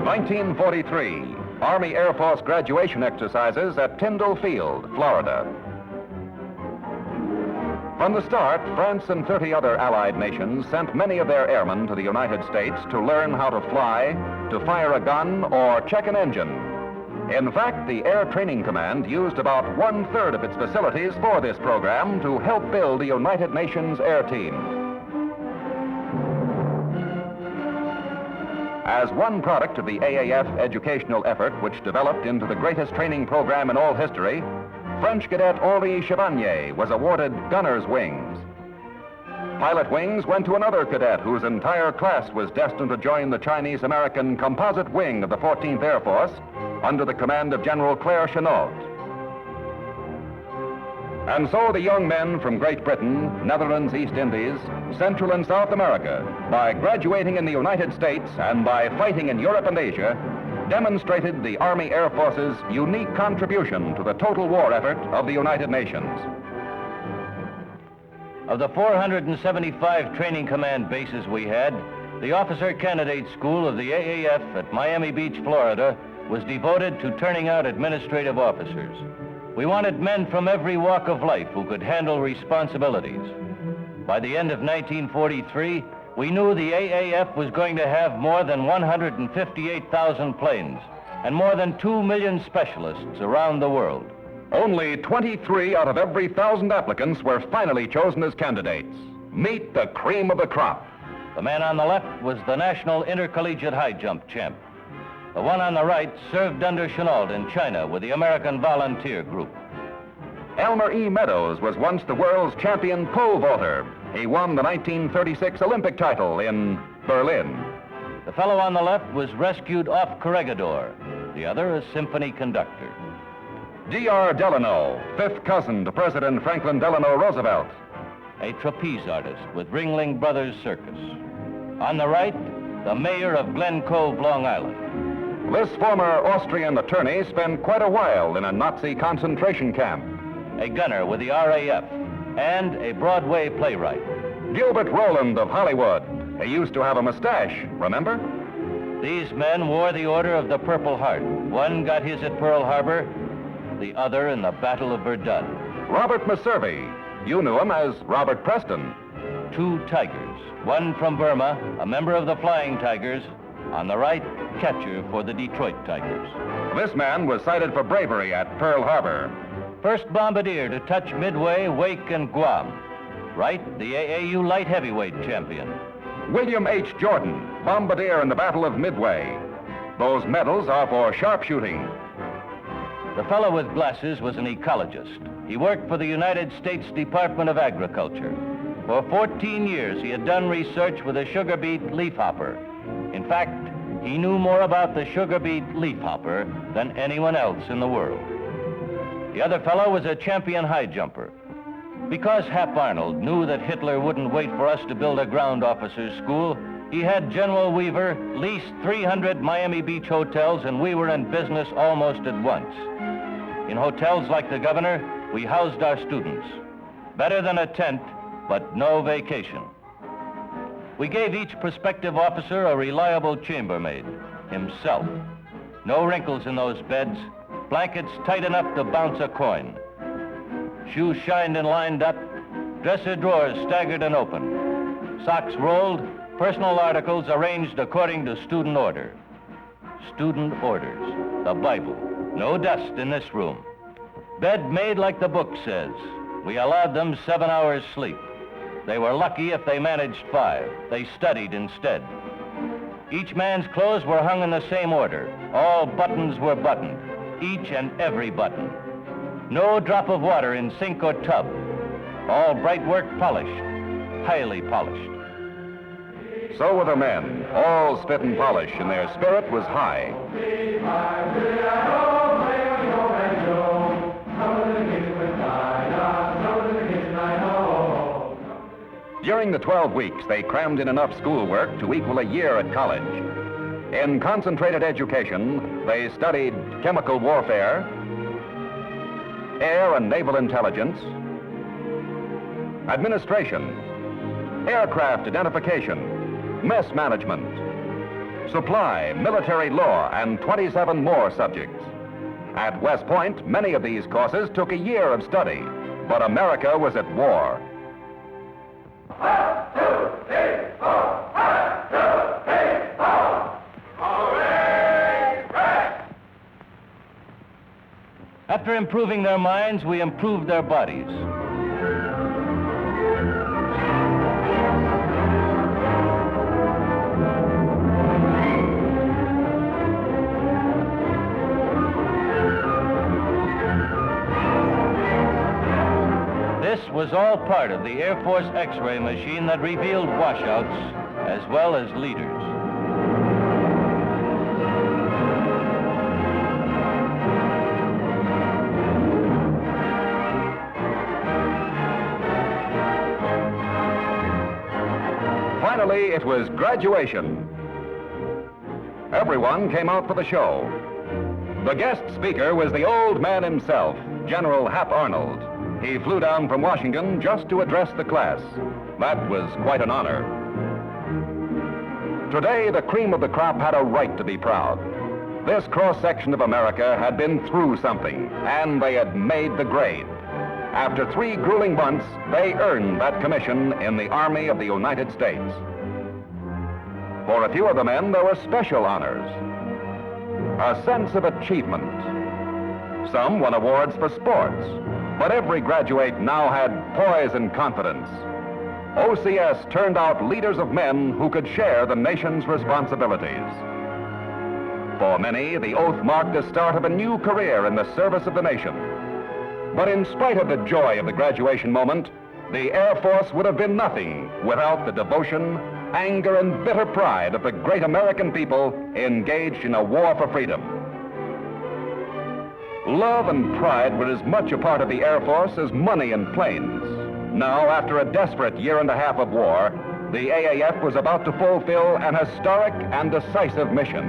(1943) Army Air Force graduation exercises at Tyndall Field, Florida. From the start, France and 30 other Allied nations sent many of their airmen to the United States to learn how to fly, to fire a gun, or check an engine. In fact, the Air Training Command used about 1/3 of its facilities for this program to help build the United Nations Air Team. As one product of the AAF educational effort, which developed into the greatest training program in all history, French cadet Henri Chevanier was awarded gunner's wings. Pilot wings went to another cadet whose entire class was destined to join the Chinese-American composite wing of the 14th Air Force under the command of General Claire Chennault. And so the young men from Great Britain, Netherlands, East Indies, Central and South America, by graduating in the United States and by fighting in Europe and Asia, demonstrated the Army Air Force's unique contribution to the total war effort of the United Nations. Of the 475 training command bases we had, the Officer Candidate School of the AAF at Miami Beach, Florida, was devoted to turning out administrative officers. We wanted men from every walk of life who could handle responsibilities. By the end of 1943, we knew the AAF was going to have more than 158,000 planes and more than 2 million specialists around the world. Only 23 out of every 1,000 applicants were finally chosen as candidates. Meet the cream of the crop. The man on the left was the National Intercollegiate High Jump champ. The one on the right served under Chennault in China with the American Volunteer Group. Elmer E. Meadows was once the world's champion pole vaulter. He won the 1936 Olympic title in Berlin. The fellow on the left was rescued off Corregidor, the other a symphony conductor. D.R. Delano, fifth cousin to President Franklin Delano Roosevelt. A trapeze artist with Ringling Brothers Circus. On the right, the mayor of Glen Cove, Long Island. This former Austrian attorney spent quite a while in a Nazi concentration camp. A gunner with the RAF and a Broadway playwright. Gilbert Rowland of Hollywood. He used to have a mustache, remember? These men wore the Order of the Purple Heart. One got his at Pearl Harbor, the other in the Battle of Verdun. Robert Meservey. You knew him as Robert Preston. 2 tigers, one from Burma, a member of the Flying Tigers. On the right, catcher for the Detroit Tigers. This man was cited for bravery at Pearl Harbor. First bombardier to touch Midway, Wake, and Guam. Right, the AAU light heavyweight champion. William H. Jordan, bombardier in the Battle of Midway. Those medals are for sharpshooting. The fellow with glasses was an ecologist. He worked for the United States Department of Agriculture. For 14 years, he had done research with a sugar beet leafhopper. In fact, he knew more about the sugar beet leafhopper than anyone else in the world. The other fellow was a champion high jumper. Because Hap Arnold knew that Hitler wouldn't wait for us to build a ground officers' school, he had General Weaver lease 300 Miami Beach hotels, and we were in business almost at once. In hotels like the Governor, we housed our students. Better than a tent, but no vacation. We gave each prospective officer a reliable chambermaid, himself. No wrinkles in those beds, blankets tight enough to bounce a coin. Shoes shined and lined up, dresser drawers staggered and open. Socks rolled, personal articles arranged according to student order. Student orders, the Bible. No dust in this room. Bed made like the book says. We allowed them 7 hours sleep. They were lucky if they managed 5. They studied instead. Each man's clothes were hung in the same order. All buttons were buttoned, each and every button. No drop of water in sink or tub. All bright work polished, highly polished. So were the men, all spit and polish, and their spirit was high. During the 12 weeks, they crammed in enough schoolwork to equal a year at college. In concentrated education, they studied chemical warfare, air and naval intelligence, administration, aircraft identification, mess management, supply, military law, and 27 more subjects. At West Point, many of these courses took a year of study, but America was at war. 1, 2, 3, 4. 1, 2, 3, 4. Hooray! Break! After improving their minds, we improved their bodies. This was all part of the Air Force X-ray machine that revealed washouts as well as leaders. Finally, it was graduation. Everyone came out for the show. The guest speaker was the old man himself, General Hap Arnold. He flew down from Washington just to address the class. That was quite an honor. Today, the cream of the crop had a right to be proud. This cross-section of America had been through something, and they had made the grade. After 3 grueling months, they earned that commission in the Army of the United States. For a few of the men, there were special honors. A sense of achievement. Some won awards for sports. But every graduate now had poise and confidence. OCS turned out leaders of men who could share the nation's responsibilities. For many, the oath marked the start of a new career in the service of the nation. But in spite of the joy of the graduation moment, the Air Force would have been nothing without the devotion, anger, and bitter pride of the great American people engaged in a war for freedom. Love and pride were as much a part of the Air Force as money and planes. Now, after a desperate year and a half of war, the AAF was about to fulfill an historic and decisive mission.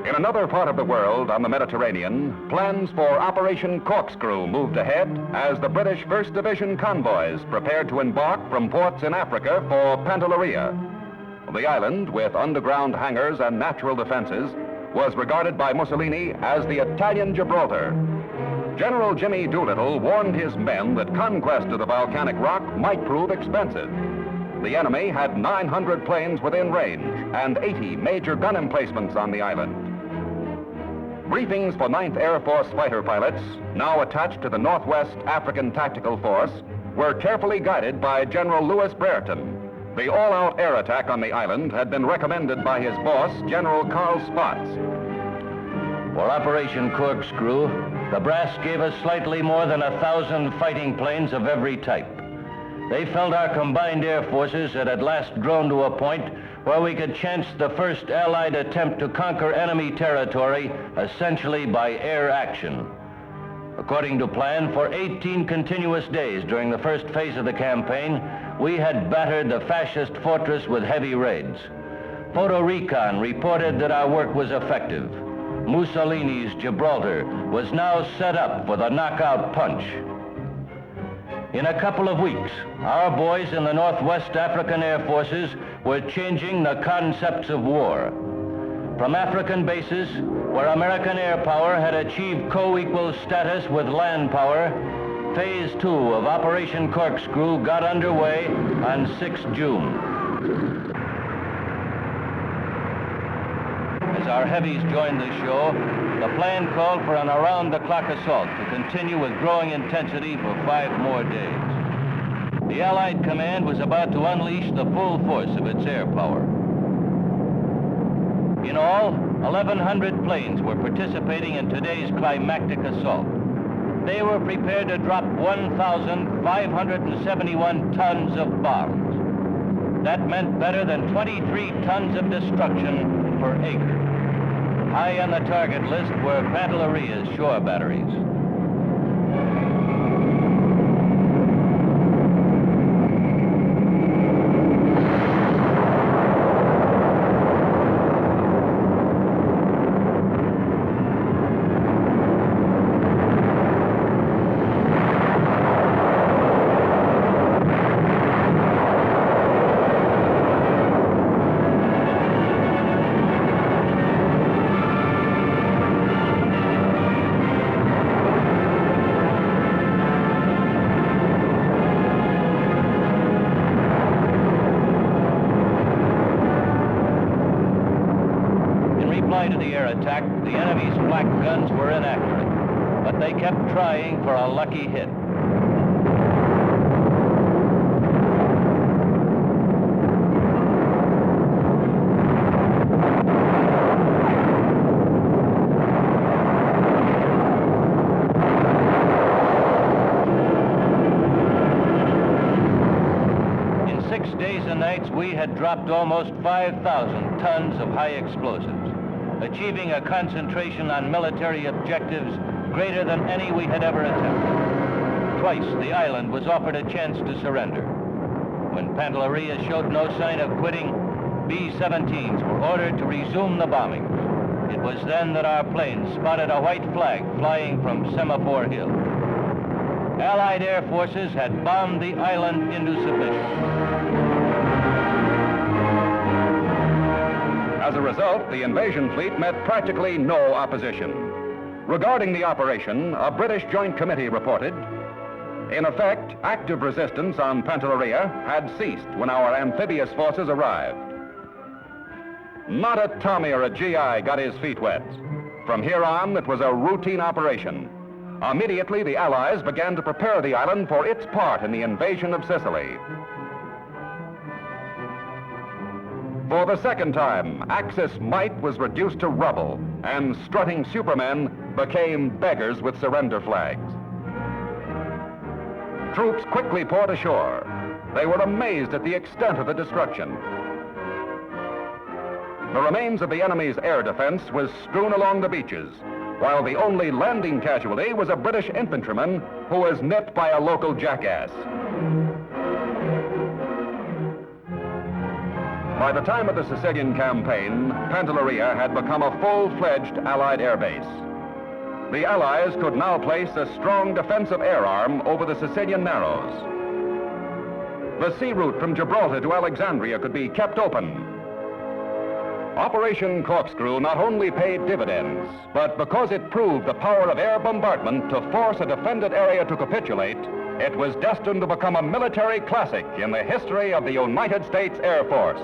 In another part of the world, on the Mediterranean, plans for Operation Corkscrew moved ahead as the British 1st Division convoys prepared to embark from ports in Africa for Pantelleria. The island, with underground hangars and natural defenses, was regarded by Mussolini as the Italian Gibraltar. General Jimmy Doolittle warned his men that conquest of the volcanic rock might prove expensive. The enemy had 900 planes within range and 80 major gun emplacements on the island. Briefings for 9th Air Force fighter pilots, now attached to the Northwest African Tactical Force, were carefully guided by General Louis Brereton. The all-out air attack on the island had been recommended by his boss, General Carl Spaatz. For Operation Corkscrew, the brass gave us slightly more than 1,000 fighting planes of every type. They felt our combined air forces had at last grown to a point where we could chance the first Allied attempt to conquer enemy territory essentially by air action. According to plan, for 18 continuous days during the first phase of the campaign, we had battered the fascist fortress with heavy raids. Photo Recon reported that our work was effective. Mussolini's Gibraltar was now set up for the knockout punch. In a couple of weeks, our boys in the Northwest African Air Forces were changing the concepts of war. From African bases, where American air power had achieved co-equal status with land power, Phase 2 of Operation Corkscrew got underway on 6 June. As our heavies joined the show, the plan called for an around-the-clock assault to continue with growing intensity for 5 more days. The Allied command was about to unleash the full force of its air power. In all, 1,100 planes were participating in today's climactic assault. They were prepared to drop 1,571 tons of bombs. That meant better than 23 tons of destruction per acre. High on the target list were Pantelleria's shore batteries. To the air attack, the enemy's flak guns were inaccurate, but they kept trying for a lucky hit. In 6 days and nights, we had dropped almost 5,000 tons of high explosives, achieving a concentration on military objectives greater than any we had ever attempted. Twice, the island was offered a chance to surrender. When Pantelleria showed no sign of quitting, B-17s were ordered to resume the bombings. It was then that our planes spotted a white flag flying from Semaphore Hill. Allied air forces had bombed the island into submission. As a result, the invasion fleet met practically no opposition. Regarding the operation, a British Joint Committee reported, in effect, active resistance on Pantelleria had ceased when our amphibious forces arrived. Not a Tommy or a GI got his feet wet. From here on, it was a routine operation. Immediately, the Allies began to prepare the island for its part in the invasion of Sicily. For the second time, Axis might was reduced to rubble, and strutting supermen became beggars with surrender flags. Troops quickly poured ashore. They were amazed at the extent of the destruction. The remains of the enemy's air defense was strewn along the beaches, while the only landing casualty was a British infantryman who was nipped by a local jackass. By the time of the Sicilian campaign, Pantelleria had become a full-fledged Allied air base. The Allies could now place a strong defensive air arm over the Sicilian Narrows. The sea route from Gibraltar to Alexandria could be kept open. Operation Corkscrew not only paid dividends, but because it proved the power of air bombardment to force a defended area to capitulate, it was destined to become a military classic in the history of the United States Air Force.